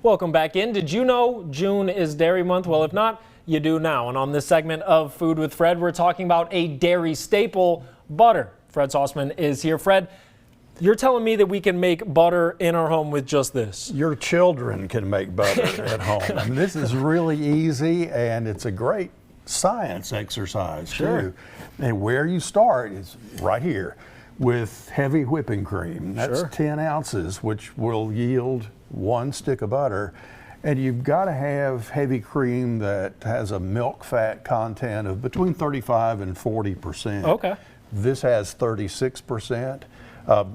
Welcome back in. Did you know June is Dairy Month? Well, if not, you do now. And on this segment of Food with Fred, we're talking about a dairy staple, butter. Fred Sauceman is here. Fred, you're telling me that we can make butter in our home with just this? Your children can make butter at home. And this is really easy, and it's a great science exercise, too. And where you start is right here with heavy whipping cream. That's 10 ounces, which will yield 1 stick of butter. And you've got to have heavy cream that has a milk fat content of between 35 and 40%. Okay. This has 36%.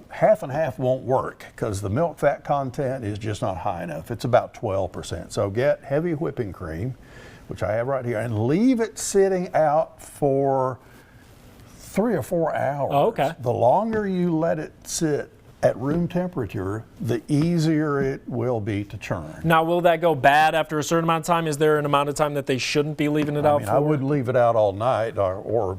Half and half won't work because the milk fat content is just not high enough. It's about 12%. So get heavy whipping cream, which I have right here, and leave it sitting out for 3 or 4 hours. Oh, okay. The longer you let it sit at room temperature, the easier it will be to churn. Now, will that go bad after a certain amount of time? Is there an amount of time that they shouldn't be leaving it out for? I would leave it out all night or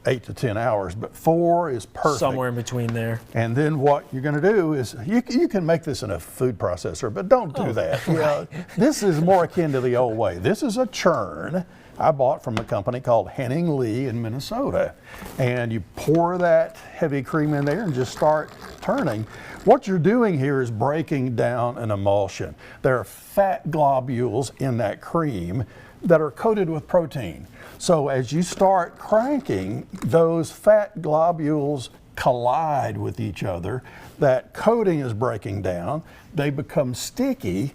8 to 10 hours, but 4 is perfect. Somewhere in between there. And then what you're going to do is, you can make this in a food processor, but don't do that. Right. This is more akin to the old way. This is a churn I bought from a company called Henning Lee in Minnesota. And you pour that heavy cream in there and just start turning. What you're doing here is breaking down an emulsion. There are fat globules in that cream that are coated with protein. So as you start cranking, those fat globules collide with each other. That coating is breaking down. They become sticky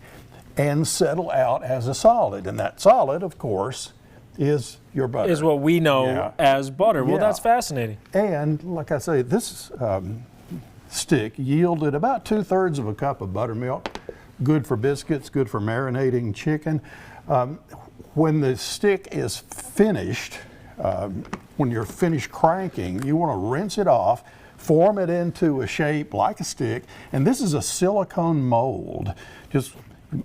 and settle out as a solid. And that solid, of course, is your butter. Is what we know as butter. Well, that's fascinating. And like I say, this stick yielded about 2/3 of a cup of buttermilk. Good for biscuits, good for marinating chicken. When the stick is finished, when you're finished cranking, you want to rinse it off, form it into a shape like a stick, and this is a silicone mold. Just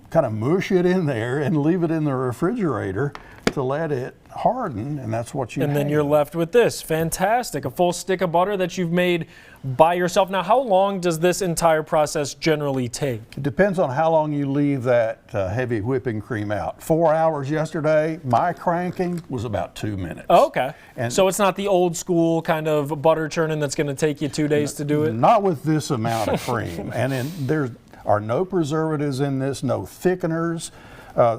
kind of mush it in there and leave it in the refrigerator to let it harden, and that's what you have. And then you're left with this. Fantastic. A full stick of butter that you've made by yourself. Now, how long does this entire process generally take? It depends on how long you leave that heavy whipping cream out. 4 hours yesterday. My cranking was about 2 minutes. Oh, okay. And so it's not the old school kind of butter churning that's going to take you 2 days to do it? Not with this amount of cream. And there are no preservatives in this, no thickeners.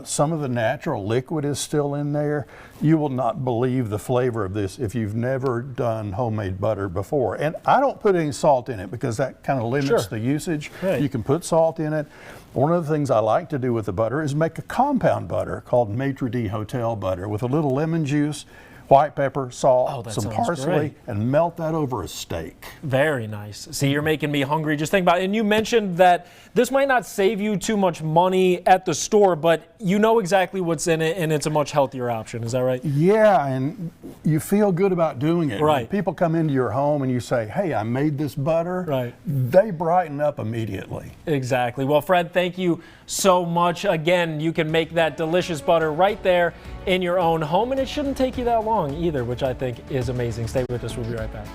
Some of the natural liquid is still in there. You will not believe the flavor of this if you've never done homemade butter before. And I don't put any salt in it because that kind of limits the usage. Right. You can put salt in it. One of the things I like to do with the butter is make a compound butter called Maitre d' Hotel butter with a little lemon juice, white pepper, salt, some parsley, and melt that over a steak. Very nice. See, you're making me hungry. Just think about it. And you mentioned that this might not save you too much money at the store, but you know exactly what's in it, and it's a much healthier option. Is that right? Yeah, and you feel good about doing it. Right. When people come into your home and you say, hey, I made this butter, right, they brighten up immediately. Exactly. Well, Fred, thank you so much. Again, you can make that delicious butter right there in your own home, and it shouldn't take you that long either, which I think is amazing. Stay with us. We'll be right back.